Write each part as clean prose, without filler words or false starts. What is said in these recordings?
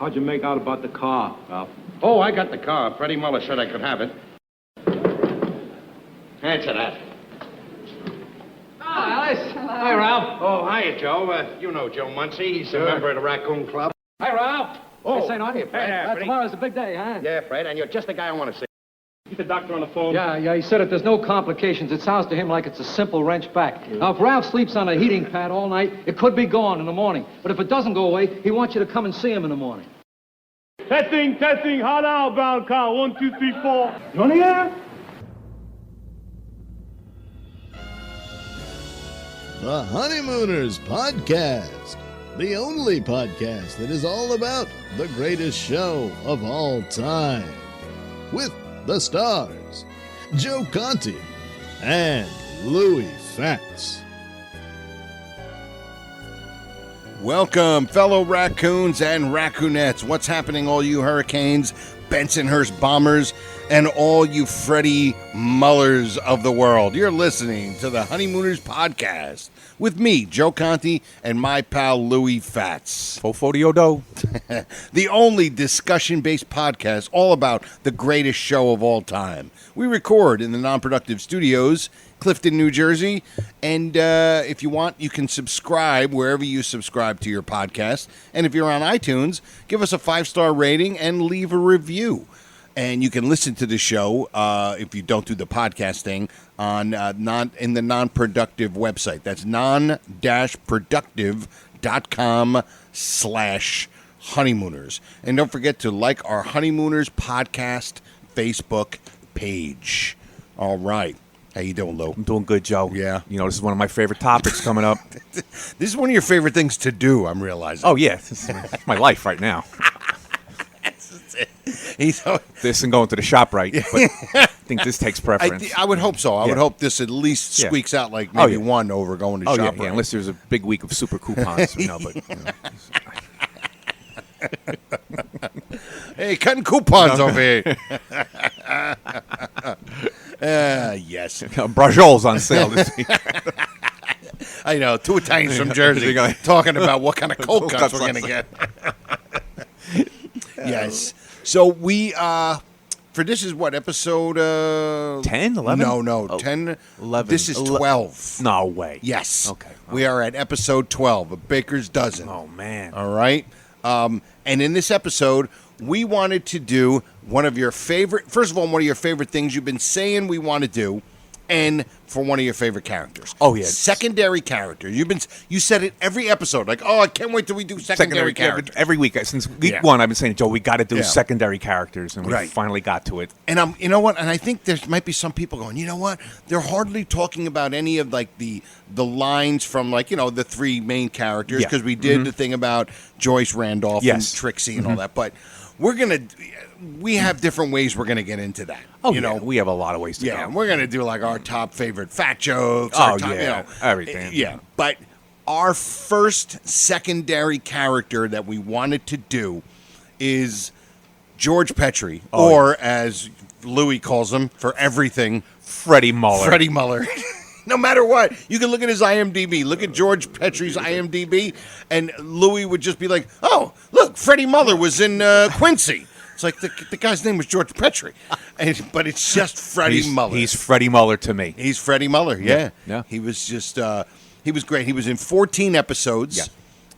How'd you make out about the car, Ralph? Oh, I got the car. Freddie Muller said I could have it. Answer that. Hi, Alice. Hi, Ralph. Oh, hiya, Joe. You know Joe Muncie. He's a member of the Raccoon Club. Hi, Ralph. Oh. Hey, say, not here, Fred. Hey, Freddie. Tomorrow's a big day, huh? Yeah, Fred, and you're just the guy I want to see. Get the doctor on the phone. Yeah, he said if there's no complications, it sounds to him like it's a simple wrench back. Now, if Ralph sleeps on a heating pad all night, it could be gone in the morning. But if it doesn't go away, he wants you to come and see him in the morning. Testing. Hot outbound car. 1, 2, 3, 4. You on the air? The Honeymooners Podcast, the only podcast that is all about the greatest show of all time. With the stars, Joe Conti and Louis Fatts. Welcome, fellow raccoons and raccoonettes. What's happening, all you Hurricanes, Bensonhurst Bombers, and all you Freddie Mullers of the world? You're listening to the Honeymooners Podcast with me, Joe Conti, and my pal Louis Fatts. Fofodiodo. The only discussion-based podcast all about the greatest show of all time. We record in the Non-Productive Studios, Clifton, New Jersey, and if you want, you can subscribe wherever you subscribe to your podcast. And if you're on iTunes, give us a 5-star rating and leave a review. And you can listen to the show, if you don't do the podcast thing, on in the Non-Productive website. That's non-productive.com/honeymooners. And don't forget to like our Honeymooners Podcast Facebook page. All right. How you doing, Lou? I'm doing good, Joe. Yeah. You know, this is one of my favorite topics coming up. This is one of your favorite things to do, I'm realizing. Oh, yeah. This is my life right now. This and going to the shop right, but I think this takes preference. I would hope so. I would hope this at least squeaks out like maybe one over going to shop right. Yeah, unless there's a big week of super coupons. Hey, cutting coupons over here. Yes. Brajols on sale this week. I know. 2 Italians from Jersey talking about what kind of cold cuts we're going to get. Yes. So we, for this is what, episode 10, 11? No, 10. 11. This is 12. No way. Yes. Okay. We are at episode 12, a baker's dozen. Oh, man. All right. And in this episode, we wanted to do one of your favorite, first of all, one of your favorite things you've been saying we want to do, and for one of your favorite characters. Oh, yeah. Secondary character. You said it every episode, like, oh, I can't wait till we do secondary characters. Every week, since week one, I've been saying, Joe, we got to do secondary characters, and we Right. finally got to it. And you know what? And I think there might be some people going, you know what? They're hardly talking about any of like the lines from like, you know, the 3 main characters, because we did the thing about Joyce Randolph and Trixie and all that. But we have different ways we're gonna get into that. Oh, you know, we have a lot of ways to go. Yeah, we're gonna do like our top favorite fat jokes. Oh, top, yeah, you know, everything. Yeah, but our first secondary character that we wanted to do is George Petrie, as Louis calls him for everything, Freddie Muller. Freddie Muller. No matter what, you can look at his IMDb. Look at George Petrie's IMDb, and Louis would just be like, "Oh, look, Freddie Muller was in Quincy." It's like the guy's name was George Petrie, but it's just Freddie Muller. He's Freddie Muller to me. He's Freddie Muller. Yeah. Yeah. He was just he was great. He was in 14 episodes. Yeah.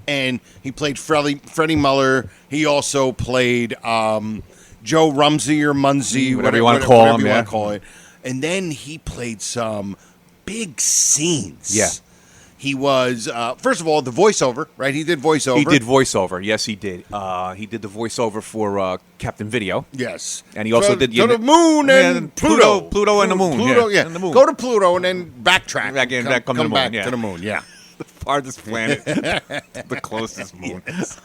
And he played Freddie Muller. He also played Joe Rumsey or Munsey, whatever you want to call him. You want to call it. And then he played some big scenes. Yeah. He was, first of all, the voiceover, right? He did voiceover. He did voiceover. Yes, he did. He did the voiceover for Captain Video. Yes. And he also did... To the moon and Pluto. Pluto and the moon. Pluto, yeah. And the moon. Go to Pluto and then backtrack. Come back to the moon, yeah. The farthest planet. The closest moon. Yes.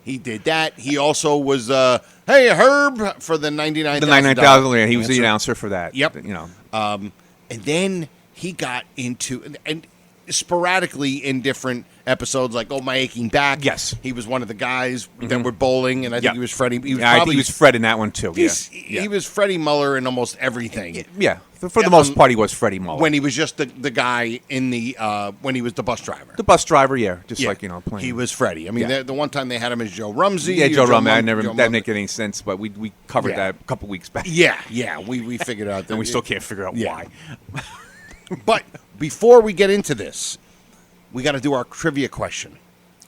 He did that. He also was, hey, Herb, for the $99,000. The $99,000, he was the announcer for that. Yep. You know. And then he got into, and sporadically in different episodes, like "Oh My Aching Back." Yes. he was one of the guys that were bowling, and I think he was Freddie. He was I think he was Fred in that one too. He was Freddie Muller in almost everything. Yeah. For the most part, he was Freddie Muller. When he was just the guy in the when he was the bus driver. The bus driver, just like playing. He was Freddie. I mean, the one time they had him as Joe Rumsey. Yeah, Joe Rumsey. That Joe didn't make any sense, but we covered that a couple weeks back. Yeah, we figured out that And we still can't figure out why. But before we get into this, we got to do our trivia question.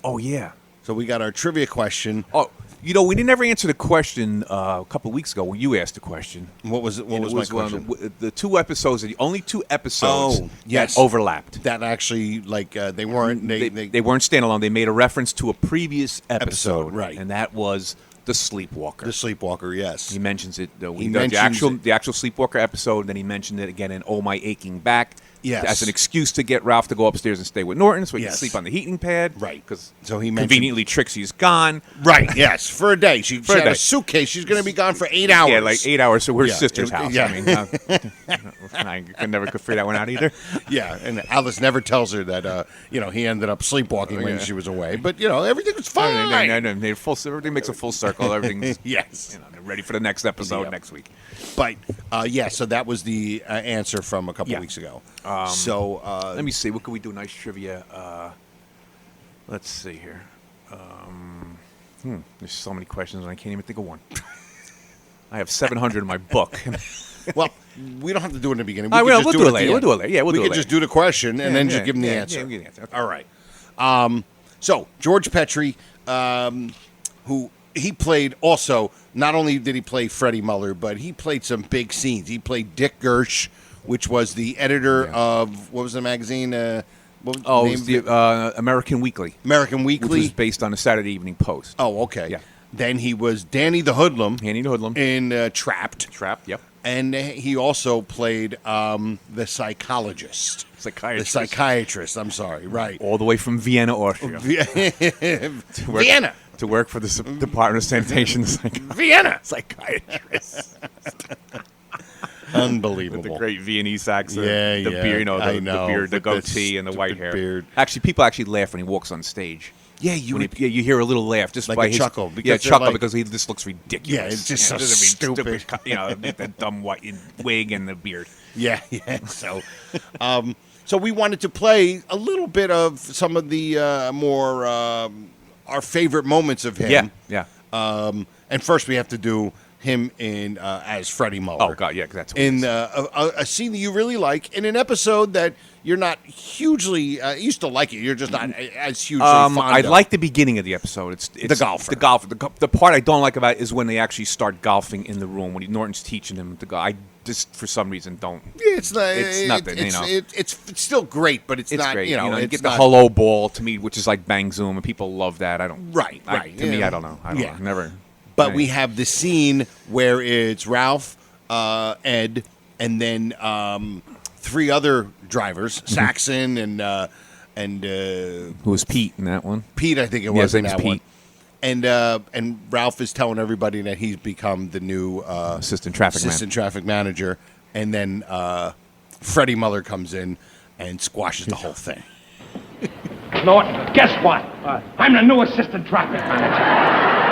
Oh yeah. So we got our trivia question. Oh, we didn't ever answer the question a couple of weeks ago when you asked the question. What was my question? The two episodes, the only two episodes yes. that overlapped. That actually, they weren't. They weren't standalone. They made a reference to a previous episode, right? And that was The Sleepwalker. The Sleepwalker, yes. He mentions it. He mentions the actual Sleepwalker episode. Then he mentioned it again in Oh My Aching Back. Yes. As an excuse to get Ralph to go upstairs and stay with Norton so he can sleep on the heating pad. Right. Because so he conveniently Trixie's gone. Right, yes. For a day. She had a suitcase. She's going to be gone for 8 hours. Yeah, like 8 hours. So we're sister's house. Yeah. I mean, I never could figure that one out either. Yeah, and Alice never tells her that, he ended up sleepwalking when she was away. But, everything was fine. Everything makes a full circle. Everything's yes. They're ready for the next episode next week. But, so that was the answer from a couple weeks ago. Let me see. What can we do? Nice trivia. Let's see here. There's so many questions, and I can't even think of one. I have 700 in my book. Well, we don't have to do it in the beginning. We'll do it later. We'll do it later. Yeah, we could just do the question and then just give them the answer. Yeah, we'll get the answer. Okay. All right. So George Petrie, who he played also. Not only did he play Freddie Muller, but he played some big scenes. He played Dick Gersh, which was the editor of what was the magazine? It was the American Weekly. American Weekly, which was based on the Saturday Evening Post. Oh, okay. Yeah. Then he was Danny the Hoodlum. In Trapped. Trapped. Yep. And he also played the psychologist. The psychiatrist, I'm sorry, right. All the way from Vienna, Austria. Vienna. To work for the Department of Sanitation. Vienna. Psychiatrist. Unbelievable. With the great Viennese accent. Yeah, the beard, the beard, the goatee, and the white hair. Beard. Actually, people laugh when he walks on stage. Yeah, you hear a little laugh just like by a his chuckle. Because he just looks ridiculous. Yeah, it's just so stupid. The dumb white wig and the beard. Yeah. So we wanted to play a little bit of some of the more our favorite moments of him. Yeah. And first we have to do him in as Freddie Muller. Oh God, yeah, that's what in a scene that you really like in an episode that you're not hugely you used to like it. You're just not as hugely fond I of. like the beginning of the episode. It's the golfer. The golfer. The part I don't like about it is when they actually start golfing in the room when Norton's teaching him to go. I just for some reason don't. Yeah, it's not. It's nothing. It's still great, but it's not. Great. You you it's get the not, hello ball to me, which is like Bang Zoom, and people love that. I don't. Right. To me, I don't know. I don't know. Never. But we have the scene where it's Ralph, Ed, and then three other drivers, Saxon and who was Pete in that one? Pete, I think it was in that Pete. one. And Ralph is telling everybody that he's become the new assistant traffic manager, and then Freddie Muller comes in and squashes the whole thing. Norton, guess what? I'm the new assistant traffic manager.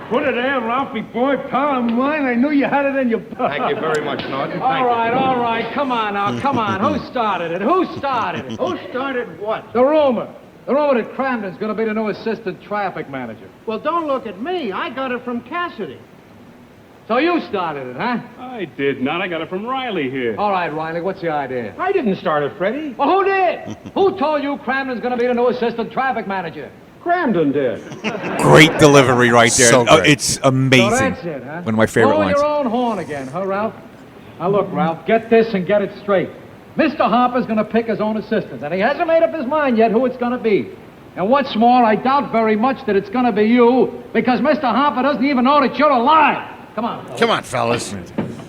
Put it there, Ralphie boy, pal of mine. I knew you had it in your pocket. Thank you very much, Norton. All right. Come on now, come on. Who started it? Who started what? The rumor. The rumor that Cramden's going to be the new assistant traffic manager. Well, don't look at me. I got it from Cassidy. So you started it, huh? I did not. I got it from Riley here. All right, Riley, what's the idea? I didn't start it, Freddie. Well, who did? Who told you Cramden's going to be the new assistant traffic manager? Cramden did. Great delivery right there. So great. It's amazing. So that's it, huh? One of my favorite Blowing lines. your own horn again, huh, Ralph? Now, look, Ralph, get this and get it straight. Mr. Harper's going to pick his own assistant, and he hasn't made up his mind yet who it's going to be. And what's more, I doubt very much that it's going to be you, because Mr. Harper doesn't even know that you're alive. Come on, fellas. Come on, fellas.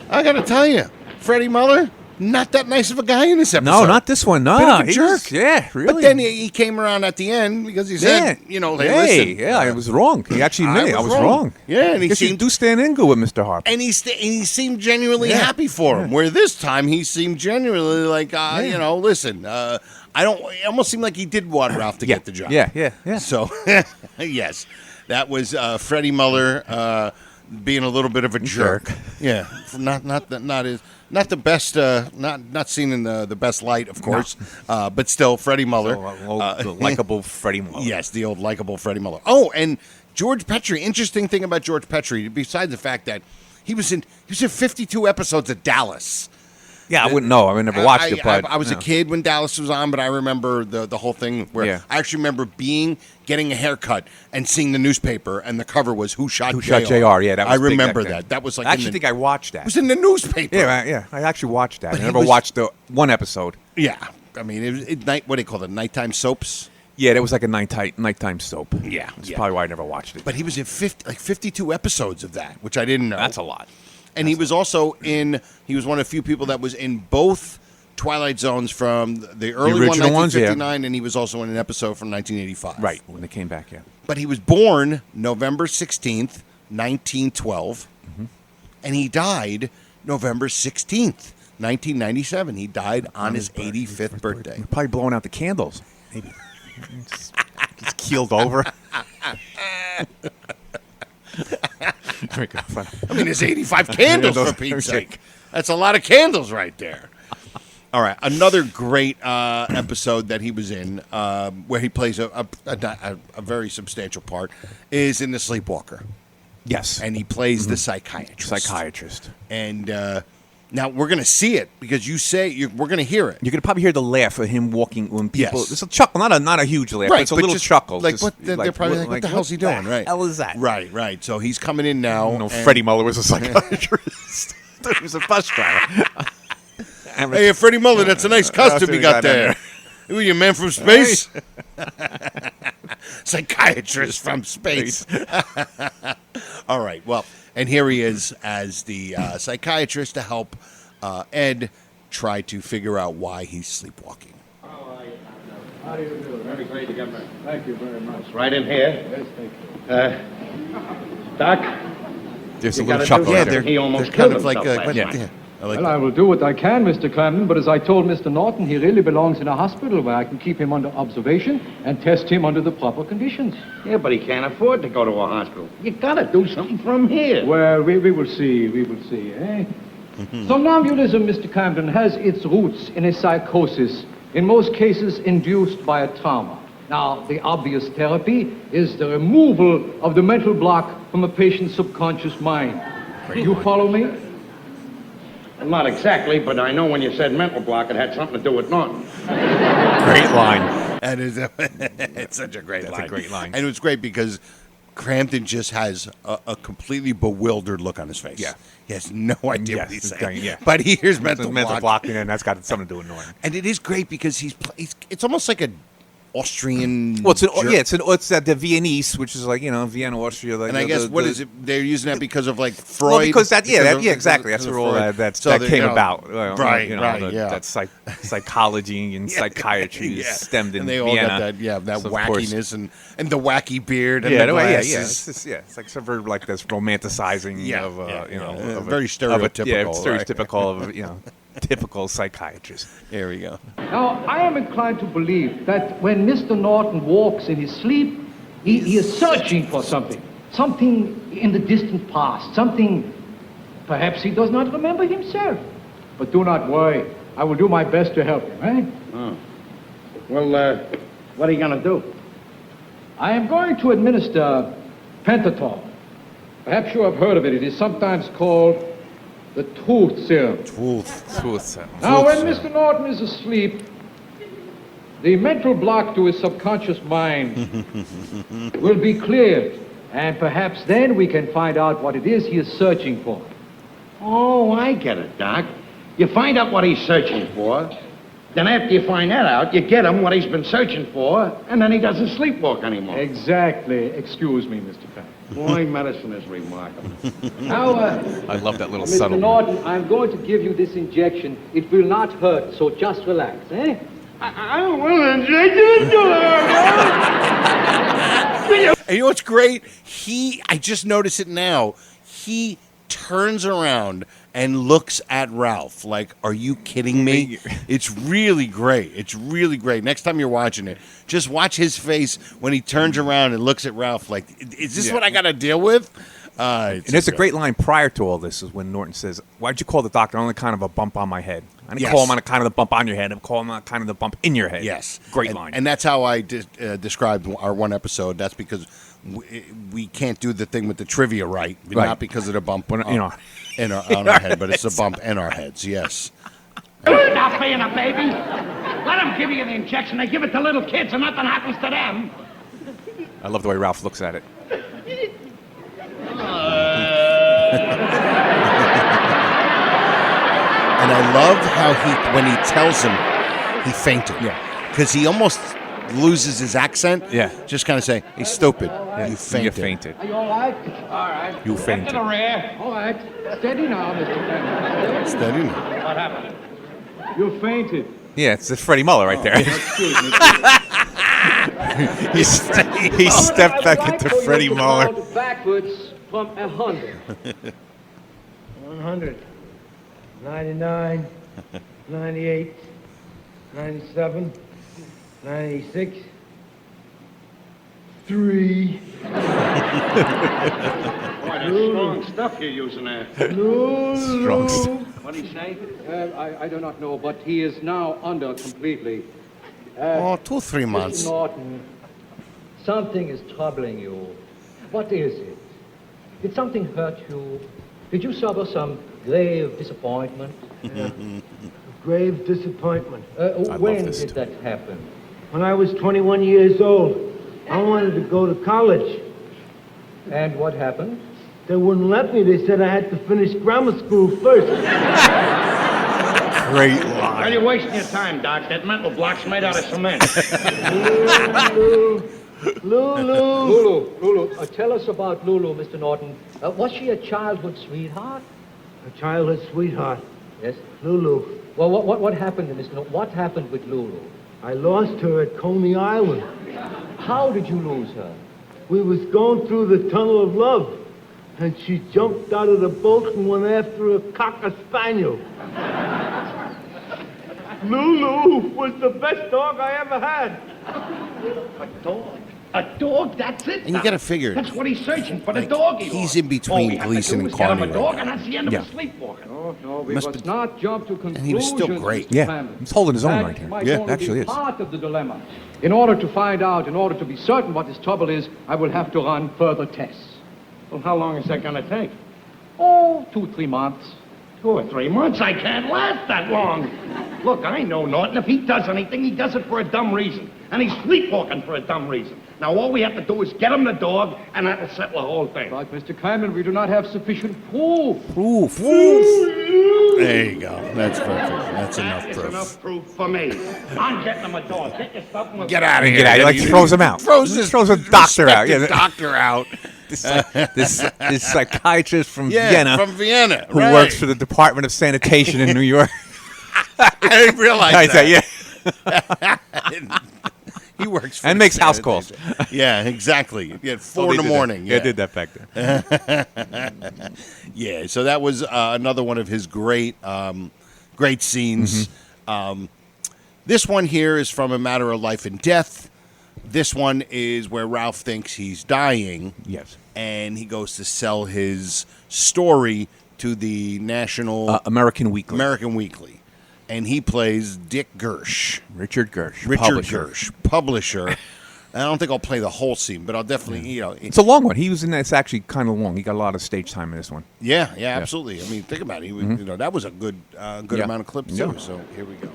I got to tell you, Freddie Muller, not that nice of a guy in this episode. No, not this one. No, Bit of a he jerk. was- yeah, really. But then he came around at the end because he said, hey, listen. Yeah, I was wrong. He actually admitted I was wrong. Yeah, and he Guess you seemed do stand in good with Mr. Harper. and he seemed genuinely happy for him. Where this time he seemed genuinely like, listen, it almost seemed like he did want Ralph to get the job. Yeah. So, yes, that was Freddie Muller being a little bit of a jerk. Yeah, not the best, not seen in the best light, of course, but still, Freddie Muller, The likable Freddie Muller. Yes, the old likable Freddie Muller. Oh, and George Petrie. Interesting thing about George Petrie, besides the fact that he was in 52 episodes of Dallas. Yeah, I wouldn't know. I never watched it, but I was a kid when Dallas was on, but I remember the whole thing where I actually remember getting a haircut and seeing the newspaper, and the cover was Who Shot JR. Yeah, that was I big remember back then. that. That was like I actually think I watched that. it was in the newspaper. Yeah. I actually watched that. But I he never was- watched the one episode. Yeah, I mean, it night. What do they call it? Nighttime soaps. Yeah, that was like a nighttime soap. Yeah, That's yeah. probably why I never watched it. But he was in 52 episodes of that, which I didn't know. That's a lot. And he was also he was one of the few people that was in both Twilight Zones from the early one, original ones, 1959, and he was also in an episode from 1985. Right, when they came back, yeah. But he was born November 16th, 1912, and he died November 16th, 1997. He died on his 85th birthday. Probably blowing out the candles. Maybe. Just keeled over. I mean, there's 85 candles for Pete's sake. That's a lot of candles right there. All right, another great episode that he was in, where he plays a very substantial part, is in The Sleepwalker. Yes. And he plays the psychiatrist. And now we're going to see it because we're going to hear it. You're gonna probably hear the laugh of him walking when people. Yes. It's a chuckle, not a huge laugh, but it's a little just, chuckle. Like, Just what, they're probably like, what the hell's he doing? Right. Hell is that? Right. So he's coming in now. No, Freddie Muller was a psychiatrist. He was a bus driver. Hey, Freddie Muller, that's a nice costume you got there. Who are you, man from space? Psychiatrist from space. All right, well, and here he is as the psychiatrist to help Ed try to figure out why he's sleepwalking. How do you do? Very great to get back. Thank you very much. Right in here. Yes, thank you. Doc, There's a you little gotta chuckle. do there. something. He almost kind killed of like himself last yeah. night. I like Well, I will do what I can, Mr. Clanton, but as I told Mr. Norton, he really belongs in a hospital where I can keep him under observation and test him under the proper conditions. Yeah, but he can't afford to go to a hospital. You gotta do something from here. Well, we will see, eh? Somnambulism, Mr. Camden, has its roots in a psychosis, in most cases induced by a trauma. Now, the obvious therapy is the removal of the mental block from a patient's subconscious mind. You follow me? Well, not exactly, but I know when you said mental block, it had something to do with Norton. Great line. That is it's such a great line. That's a great line. And it was great because Crampton just has a completely bewildered look on his face. Yeah. He has no idea Yes, what he's it's saying. going- yeah. But he hears mental block. blocking, and that's got something to do with Norton. And it is great because he's it's almost like a Austrian. Well, jerk. it's the Viennese, which is like Vienna, Austria. Like And I guess what is it? They're using that because of like Freud. Well, because Because exactly. That's because where all Freud. that came about. Right, right, yeah. That psychology and psychiatry Yeah. stemmed in And they all Vienna. got that So, of course- wackiness and the wacky beard and Yeah, the glasses. It's like some very like this romanticizing Yeah, of yeah. of Very of stereotypical, right? stereotypical of typical psychiatrist. There we go. Now, I am inclined to believe that when Mr. Norton walks in his sleep, he is searching for something. Something in the distant past. Something perhaps he does not remember himself. But do not worry. I will do my best to help him, eh? Oh. Well, what are you gonna do? I am going to administer pentatol. Perhaps you have heard of it. It is sometimes called the truth serum. Now, when Mr. Norton is asleep, the mental block to his subconscious mind will be cleared, and perhaps then we can find out what it is he is searching for. Oh, I get it, Doc. You find out what he's searching for, Then after you find that out, you get him what he's been searching for, and then he doesn't sleepwalk anymore. Exactly. Excuse me, Mr. Penn. Boy, medicine is remarkable. Now, I love that little Mr. subtle. Norton, I'm going to give you this injection. It will not hurt, so just relax, eh? I don't want to inject you into And you know what's great? I just noticed it now. He turns around and looks at Ralph like, are you kidding me? It's really great. It's really great. Next time you're watching it, just watch his face when he turns around and looks at Ralph like, is this what I got to deal with? And there's a great line prior to all this is when Norton says, why'd you call the doctor only kind of a bump on my head? I didn't call him on a kind of the bump on your head. I'm calling him on kind of the bump in your head. Yes. Great line. And that's how I described our one episode. That's because we can't do the thing with the trivia right. Not because of the bump on our head, but it's the bump in our heads, yes. Stop being a baby. Let them give you the injection. They give it to little kids and nothing happens to them. I love the way Ralph looks at it. And I love how when he tells him he fainted. Yeah. Because he almost loses his accent. Yeah. Just kind of say, he's stupid. You fainted. You fainted. Are you all right? All right. You fainted. All right. Steady now, Mr. Penn. Steady now. What happened? You fainted. Yeah, it's Freddie Muller right there. Excuse me. he stepped back into Freddie Muller. Backwards from 100. 100, 99, 98, 97, 96, 3. Boy, that's strong stuff you're using there. Strong stuff. What do you say? I do not know, but he is now under completely. 2-3 months. Mr. Norton, something is troubling you. What is it? Did something hurt you? Did you suffer some grave disappointment? Grave disappointment. When this did too. that happen? When I was 21 years old, I wanted to go to college. And what happened? They wouldn't let me. They said I had to finish grammar school first. Great Well, line. you're wasting your time, Doc. That mental block's made out of cement. Lulu, tell us about Lulu, Mr. Norton. Was she a childhood sweetheart? A childhood sweetheart, Yes. Lulu. Well, what happened to Mr. Norton? What happened with Lulu? I lost her at Coney Island. How did you lose her? We was going through the tunnel of love, and she jumped out of the boat and went after a cocker spaniel. Lulu was the best dog I ever had. A dog? A dog? That's it. And you got to figure, That's what he's searching for, the like, dog. he's in between Gleason and Carney. Carney Get him a dog, right and that's the end of Yeah. his sleepwalking. No, we Must must be- not jump to conclusions. And he was still great. Mr. Yeah, Clement. he's holding his own That right here. might Yeah, only actually be is. part of the dilemma. In order to find out, in order to be certain what his trouble is, I will have to run further tests. Well, how long is that going to take? Oh, 2-3 months. 2 or 3 months? I can't last that long. Look, I know Norton. If he does anything, he does it for a dumb reason. And he's sleepwalking for a dumb reason. Now, all we have to do is get him the dog, and that'll settle the whole thing. But, Mr. Clement, we do not have sufficient proof. Proof. There you go. That's perfect. That's enough That is proof. enough proof for me. I'm getting him a dog. Get your stuff and we'll Get out of here. Get out. He like throws him out. Throws a doctor out. Yeah. doctor out. This psychiatrist from Yeah, Vienna from Vienna. who works for the Department of Sanitation in New York. I didn't realize that. Yeah. He works for And the makes house sanitation. Yeah, exactly. At 4 They in the did morning. That. Yeah, did that back then. Yeah, so that was another one of his great scenes. This one here is from A Matter of Life and Death. This one is where Ralph thinks he's dying. Yes. And he goes to sell his story to the National American Weekly. And he plays Dick Gersh. Richard Gersh. Publisher. I don't think I'll play the whole scene, but I'll definitely, It's a long one. He was in that. It's actually kind of long. He got a lot of stage time in this one. Yeah, absolutely. I mean, think about it. He was, that was a good amount of clips too. Yeah. So here we go.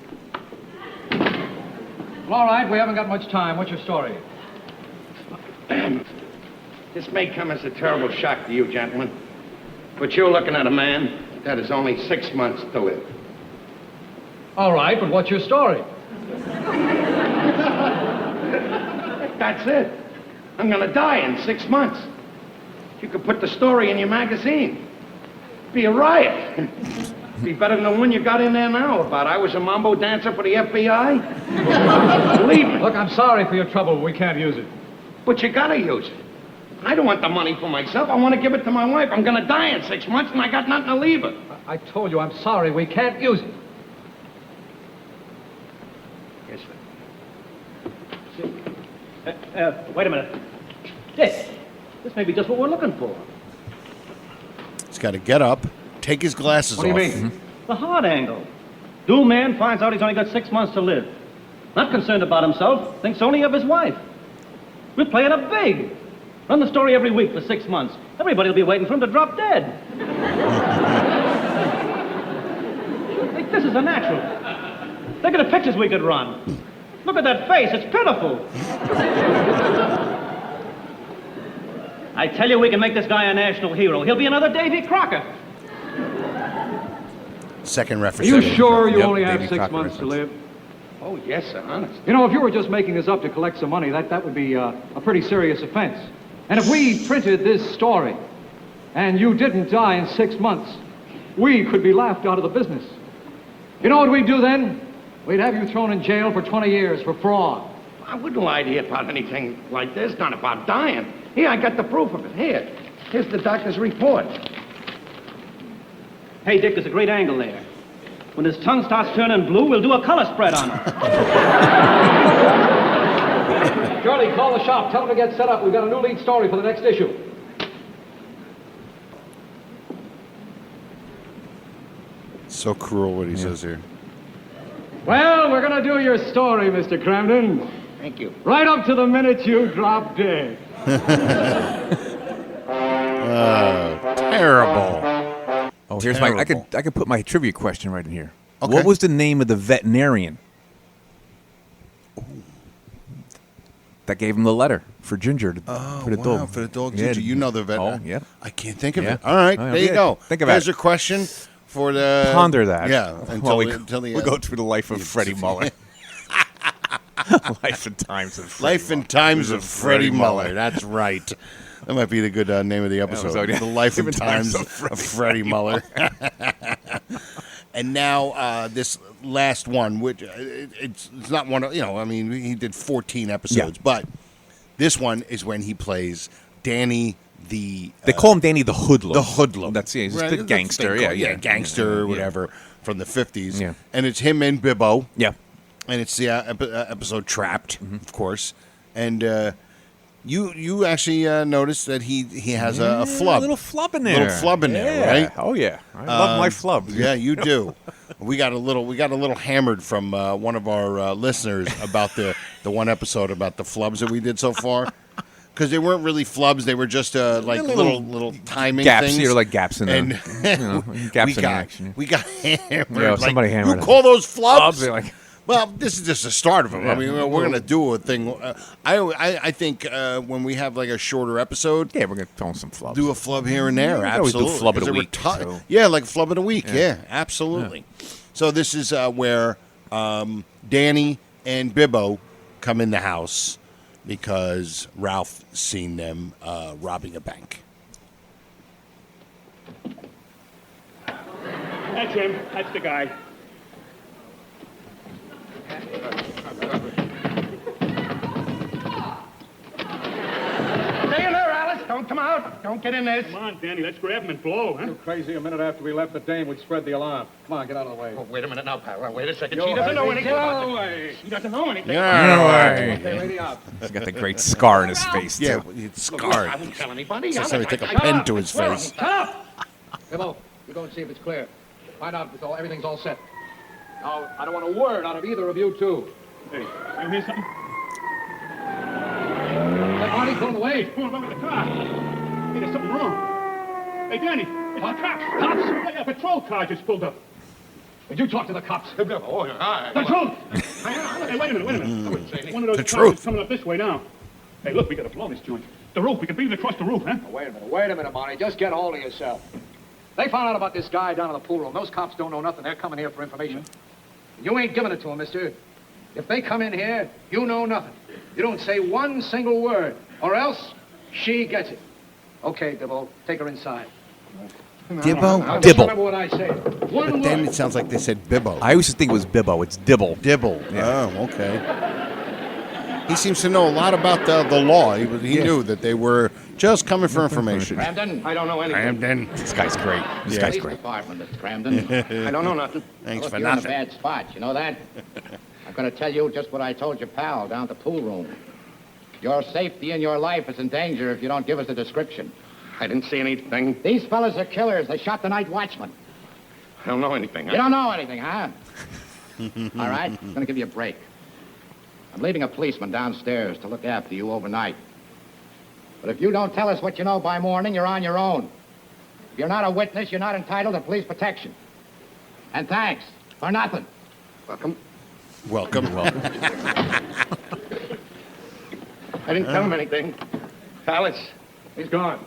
Well, all right, we haven't got much time. What's your story? This may come as a terrible shock to you, gentlemen, but you're looking at a man that has only 6 months to live. All right, but what's your story? That's it. I'm gonna die in 6 months. You could put the story in your magazine. Be a riot. Be better than the one you got in there now about I was a mambo dancer for the FBI. Believe me. Look, I'm sorry for your trouble, but we can't use it. But you gotta use it. I don't want the money for myself. I want to give it to my wife. I'm gonna die in 6 months, and I got nothing to leave her. I told you, I'm sorry, we can't use it. Yes, sir. Wait a minute. Dick, this may be just what we're looking for. He's got to get up, take his glasses off. What do you mean? The hard angle. Dual man finds out he's only got 6 months to live. Not concerned about himself, thinks only of his wife. We're playing up big. Run the story every week for 6 months. Everybody will be waiting for him to drop dead. This is a natural. Look at the pictures we could run. Look at that face, it's pitiful. I tell you, we can make this guy a national hero. He'll be another Davy Crockett. Second Are reference. you sure you Yep, only have Davy 6 Crockett months to live? Oh, yes, sir, honest. You know, if you were just making this up to collect some money, that would be a pretty serious offense. And if we printed this story, and you didn't die in 6 months, we could be laughed out of the business. You know what we'd do then? We'd have you thrown in jail for 20 years for fraud. I wouldn't lie to you about anything like this, not about dying. Here, I got the proof of it. Here's the doctor's report. Hey, Dick, there's a great angle there. When his tongue starts turning blue, we'll do a color spread on him. Charlie, call the shop. Tell them to get set up. We've got a new lead story for the next issue. So cruel what he says here. Well, we're going to do your story, Mr. Cramden. Thank you. Right up to the minute you drop dead. Terrible. Oh, here's my. I could put my trivia question right in here. Okay. What was the name of the veterinarian that gave him the letter for Ginger for the dog? For the dog, Yeah. Ginger. You know the vet. Oh, yeah. I can't think of Yeah. it. All right, Oh, there you yeah. go. Think about There's it. a question for the... Ponder that. Yeah. While we the, go through the life of Freddie Muller. Life and times of Freddie Life and Times of Freddie Muller. That's right. That might be the good name of the episode. Episode, yeah. The Life and Times of Freddie Freddie Muller. And now this last one, which it's not one of, I mean, he did 14 episodes, but this one is when he plays Danny the... They call him Danny the Hoodlum. The Hoodlum. He's Right, the that's gangster. what they call- Yeah, gangster or Yeah. whatever from the 50s. Yeah. And it's him and Bibbo. Yeah. And it's the episode Trapped, of course. And you actually noticed that he has a flub. A little flub in there. Little flub in there, right? Oh yeah, I love my flubs. Yeah, you do. We got a little hammered from one of our listeners about the one episode about the flubs that we did so far. Because they weren't really flubs; they were just like little timing gaps things. here, like gaps in and gaps in the action. We got hammered. Yeah, like, somebody hammered You us. call those flubs? They're like, Well, this is just the start of it. I Yeah. mean, we're going to do a thing. I think when we have like a shorter episode, yeah, we're gonna throw in some flubs. do a flub here and there. We always do Absolutely. flub of 'Cause the they were week, so- Yeah, like flub of the week. Yeah, absolutely. So this is where Danny and Bibbo come in the house because Ralph seen them robbing a bank. That's him. That's the guy. Stay in there, Alice. Don't come out. Don't get in this. Come on, Danny. Let's grab him and blow, huh? Too crazy. A minute after we left, the dame would spread the alarm. Come on, get out of the way. Oh, wait a minute now, pal. Wait a second. She doesn't know anything about this. She doesn't know anything. Okay, lady out. He's got the great scar in his face. Yeah, too. it's scarred. I won't tell anybody. So I- somebody take a I- pen to his face. Shut up! Bibbo, you go and see if it's clear. Find out if everything's all set. Now, I don't want a word out of either of you two. Hey, you hear something? That Barney pulling away. Come on, look at the car. Hey, there's something wrong. Hey, Danny, it's the cops. Cops? Yeah, a patrol car just pulled up. Did you talk to the cops? Oh, all right. The truth! Hey, wait a minute. I wouldn't say anything. One of those The cars truth. is coming up this way now. Hey, look, we gotta blow this joint. The roof, we can beat it across the roof, huh? Wait a minute, Barney. Just get hold of yourself. They found out about this guy down in the pool room. Those cops don't know nothing. They're coming here for information. You ain't giving it to them, mister. If they come in here, you know nothing. You don't say one single word, or else she gets it. Okay, Dibble, take her inside. Dibbo? Now, just Dibble. remember what I say. One But then word. it sounds like they said Bibbo. I used to think it was Bibbo. It's Dibble. Dibble. Yeah. Oh, okay. He seems to know a lot about the law. He knew that they were just coming for information. Cramden, I don't know anything. Cramden. This guy's great. This Yeah. guy's Police great. department, Mr. Cramden. I don't know nothing. Thanks Look, for you're in a nothing. bad spot, you know that? I'm going to tell you just what I told your pal down at the pool room. Your safety and your life is in danger if you don't give us a description. I didn't see anything. These fellas are killers. They shot the night watchman. I don't know anything. You don't know anything, huh? All right, I'm going to give you a break. I'm leaving a policeman downstairs to look after you overnight. But if you don't tell us what you know by morning, you're on your own. If you're not a witness, you're not entitled to police protection. And thanks for nothing. Welcome. Welcome. I didn't tell him anything. Alice, He's gone.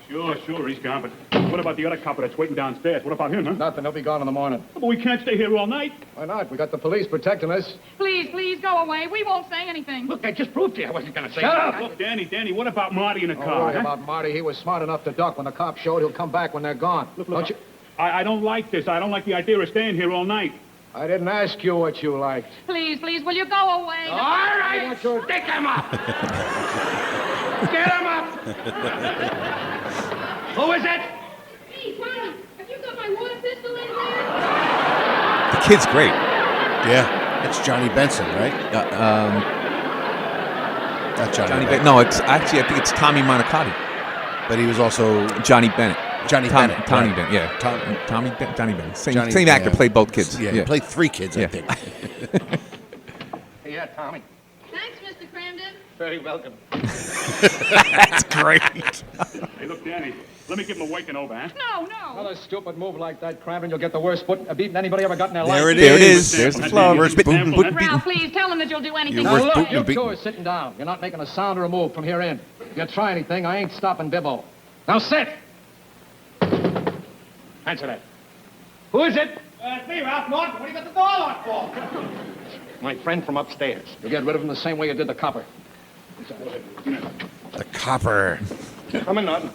Sure, he's gone, but what about the other copper that's waiting downstairs? What about him, huh? Nothing. He'll be gone in the morning. But we can't stay here all night. Why not? We got the police protecting us. Please, go away. We won't say anything. look, I just proved to you I wasn't going to say Shut anything. up! Look, Danny, what about Marty in the Don't car? worry huh? about Marty. He was smart enough to duck. When the cops showed, he'll come back when they're gone. Look, Don't you? I don't like this. I don't like the idea of staying here all night. I didn't ask you what you liked. Please, will you go away? All right, stick him up. Get him up. Who is it? Hey, Marty, have you got my water pistol in there? The kid's great. Yeah. That's Johnny Benson, right? Not Johnny Benson. No, it's actually, I think it's Tommy Monacotti. But he was also Johnny Bennett. Johnny Bennett. Tommy right. Bennett, yeah. Johnny Bennett. Same Johnny- actor, yeah. played both kids. Yeah, he played 3 kids, I Yeah. think. Yeah, Tommy. Thanks, Mr. Cramden. Very welcome. That's great. Hey, look, Danny, let me give him a waking over, huh? No. Another stupid move like that, Cramden, you'll get the worst beating anybody ever got in their life. There it There it is. is. There's the Sample, flow. huh? But- Sample, huh? Ralph, please tell him that you'll do anything. You're Now worth look, booting you and beating. two are sitting down. You're not making a sound or a move from here in. If you try anything, I ain't stopping Bibbo. Now sit! Answer that. Who is it? It's me, Ralph Norton. What do you got the door locked for? My friend from upstairs. You'll get rid of him the same way you did the copper. The copper. Come in, Norton.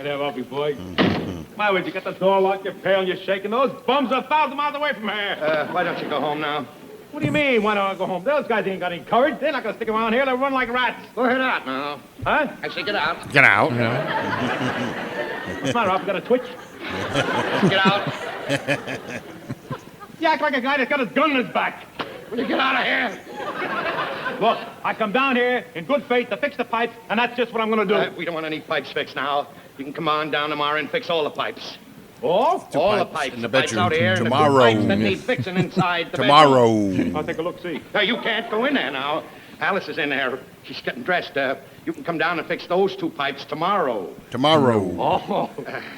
There, Ralphie, boy. Why would you get the door locked? You're pale and you're shaking. Those bums are 1,000 miles away from here. Why don't you go home now? What do you mean, why don't I go home? Those guys ain't got any courage. They're not going to stick around here. They'll run like rats. Go ahead out now. Huh? I say get out. Get out. What's the matter, Ralph? You got a twitch? Get out. You act like a guy that's got his gun in his back. Will you get out of here? Look, I come down here in good faith to fix the pipes, and that's just what I'm going to do. We don't want any pipes fixed now. You can come on down tomorrow and fix all the pipes. Oh? All the pipes pipes. in the pipes bedroom out here. and the tomorrow. good pipes that need fixing inside the bedroom. Tomorrow. I'll take a look, see. No, you can't go in there now. Alice is in there. She's getting dressed. You can come down and fix those 2 pipes tomorrow. Tomorrow. Oh.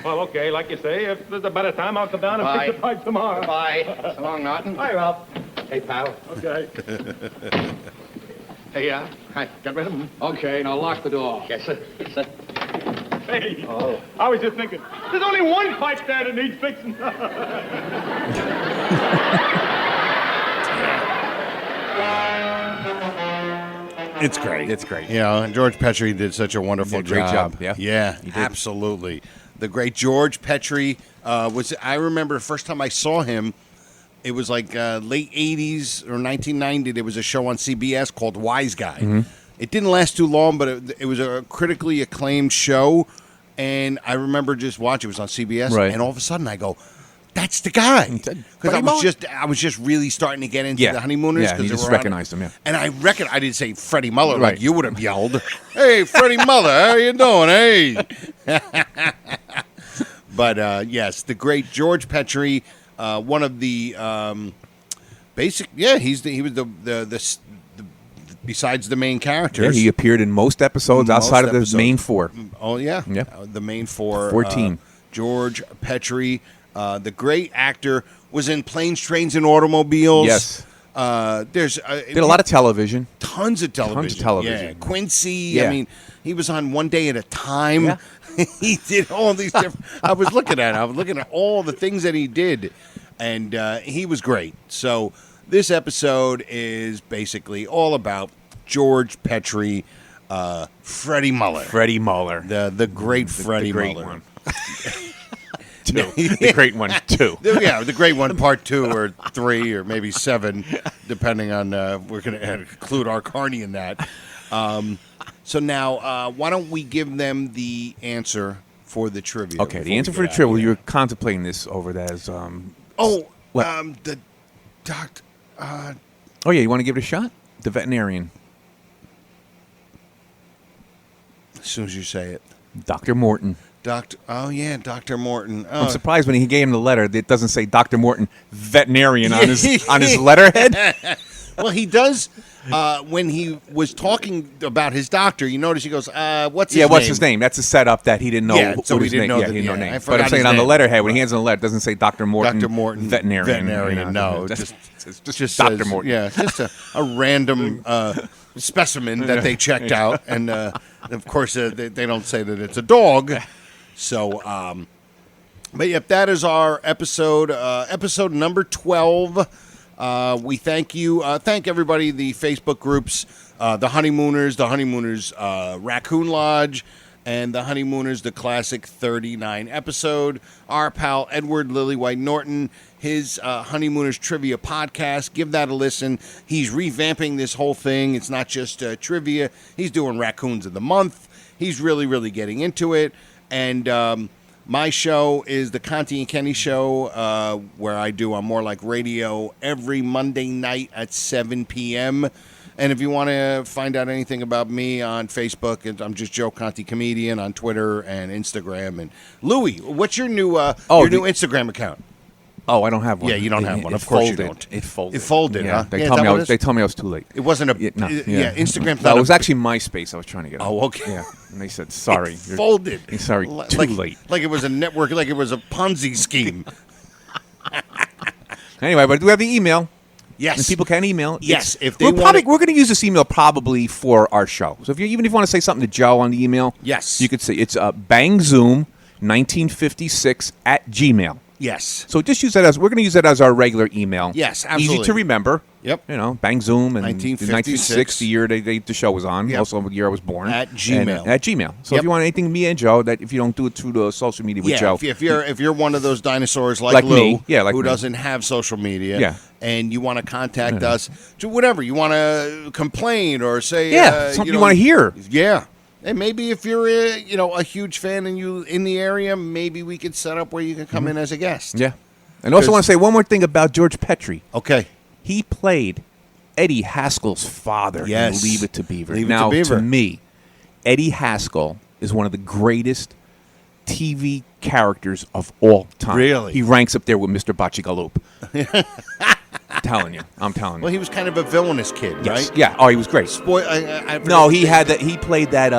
Well, okay, like you say, if there's a better time, I'll come down and fix the pipes tomorrow. Bye. So long, Norton. Hi, Ralph. Hey, pal. Okay. Hey, hi. Get rid of him. Okay, now lock the door. Yes, sir. Yes, sir. Hey, I was just thinking, there's only one pipe there that needs fixing. It's great. It's great. You know, and George Petrie did such a wonderful He did a great job, yeah. Yeah, He did. absolutely. The great George Petrie was, I remember the first time I saw him, it was like late 80s or 1990. There was a show on CBS called Wise Guy. Mm-hmm. It didn't last too long, but it was a critically acclaimed show. And I remember just watching. It was on CBS. Right. And all of a sudden I go, that's the guy. Because Freddie Muller? I was just really starting to get into Yeah. the Honeymooners. Yeah, 'cause you they just were on- recognized him, yeah. And I didn't say Freddie Muller Right. like you would have yelled. Hey, Freddie Muller, how you doing? Hey. But yes, the great George Petrie, one of the basic. Yeah, he was the besides the main Yeah, characters. he appeared in most episodes outside of the main 4. Oh yeah, Yeah. The main 4. 14. George Petrie, the great actor, was in Planes, Trains, and Automobiles. Yes. There's Did a lot of television. tons of television. Tons of television. Yeah, Quincy. Yeah. I mean, he was on One Day at a Time. Yeah. He did all these different... I was looking at all the things that he did, and he was great. So this episode is basically all about George Petrie, Freddie Muller. Freddie Muller. The great Freddie Muller. One. Two. The great one, 2. Yeah, the great one, part 2 or 3 or maybe 7, depending on, we're going to include our Carney in that. So now, why don't we give them the answer for the trivia? Okay, the answer for the trivia, you were contemplating this over that as... the doctor... oh, yeah, you want to give it a shot? The veterinarian. As soon as you say it. Dr. Morton. Dr. Morton. I'm surprised when he gave him the letter, it doesn't say Dr. Morton, veterinarian, on his letterhead. Well, he does. When he was talking about his doctor, you notice he goes, what's his name? Yeah, what's his name? That's a setup that he didn't know so what he his didn't name. know He didn't know name. But I'm saying on the letterhead, when he hands on the letter, it doesn't say Dr. Morton, veterinarian. No, it's just Dr. Dr. Morton. Yeah, just a random specimen that they checked out. And, of course, they don't say that it's a dog. So, but yep, that is our episode number 12. We thank you. Thank everybody, the Facebook groups, the Honeymooners, Raccoon Lodge, and the Honeymooners, the Classic 39 episode. Our pal Edward Lillywhite Norton, his Honeymooners Trivia podcast. Give that a listen. He's revamping this whole thing. It's not just trivia. He's doing Raccoons of the Month. He's really, really getting into it. And my show is the Conti and Kenny Show, where I do on More Like Radio every Monday night at 7 p.m. And if you want to find out anything about me on Facebook, I'm just Joe Conti Comedian on Twitter and Instagram. And Louie, what's your new new Instagram account? Oh, I don't have one. Yeah, you don't have one. Of course you don't. It folded. It folded, yeah. huh? They told me I was too late. It wasn't a... Instagram's not it was actually MySpace I was trying to get on. Oh, okay. Yeah, and they said, sorry. It folded. Sorry, too late. Like it was a network, like it was a Ponzi scheme. Anyway, but we have the email. Yes. And people can email. Yes. If we're going to use this email probably for our show. So even if you want to say something to Joe on the email, yes, you could say it's bangzoom1956@gmail.com. Yes. So just use that we're going to use that as our regular email. Yes, absolutely. Easy to remember. Yep. You know, Bang Zoom and 1956, the year the show was on. Yep. Also the year I was born. At Gmail. At Gmail. So if you want anything, me and Joe, that if you don't do it through the social media with Joe. If you're one of those dinosaurs like Lou, me, who doesn't have social media, and you want to contact us, do whatever. You want to complain or say, something you want to hear. Yeah. And maybe if you're a huge fan and you in the area, maybe we could set up where you can come in as a guest. Yeah. And also want to say one more thing about George Petrie. Okay. He played Eddie Haskell's father in Leave It to Beaver. To me, Eddie Haskell is one of the greatest TV characters of all time. Really? He ranks up there with Mr. Bachigaloop. I'm telling you. Well, he was kind of a villainous kid, right? Yeah. Oh, he was great. No, he had that. He played that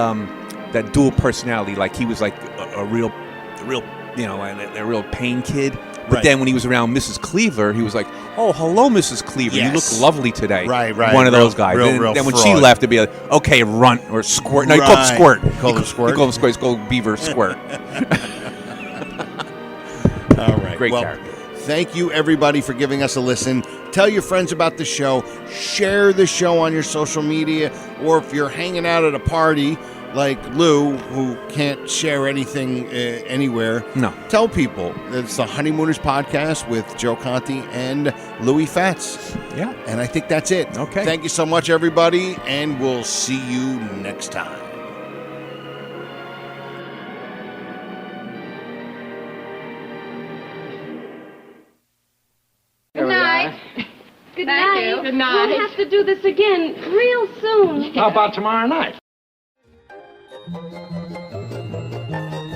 that dual personality. Like he was like a real, a real pain kid. But then when he was around Mrs. Cleaver, he was like, "Oh, hello, Mrs. Cleaver. You look lovely today." Right. One of those guys. Real then when fraud. she left, it'd be like, "Okay, runt or squirt." No, he called him squirt. Called him squirt. He called him squirt. He called Beaver squirt. All right. Great character. Thank you, everybody, for giving us a listen. Tell your friends about the show. Share the show on your social media. Or if you're hanging out at a party like Lou, who can't share anything anywhere, tell people. It's the Honeymooners podcast with Joe Conti and Louis Fatz. Yeah. And I think that's it. Okay. Thank you so much, everybody, and we'll see you next time. Good night. Good night. you. Good night. We'll have to do this again real soon. How about tomorrow night?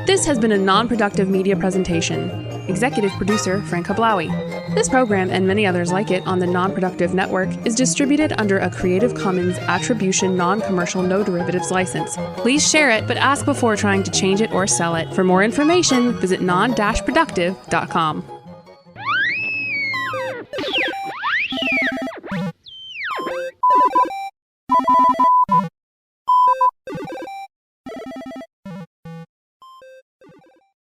This has been a non-productive media presentation. Executive producer Frank Hablawi. This program and many others like it on the Non-Productive Network is distributed under a Creative Commons Attribution Non-Commercial No Derivatives license. Please share it, but ask before trying to change it or sell it. For more information, visit non-productive.com.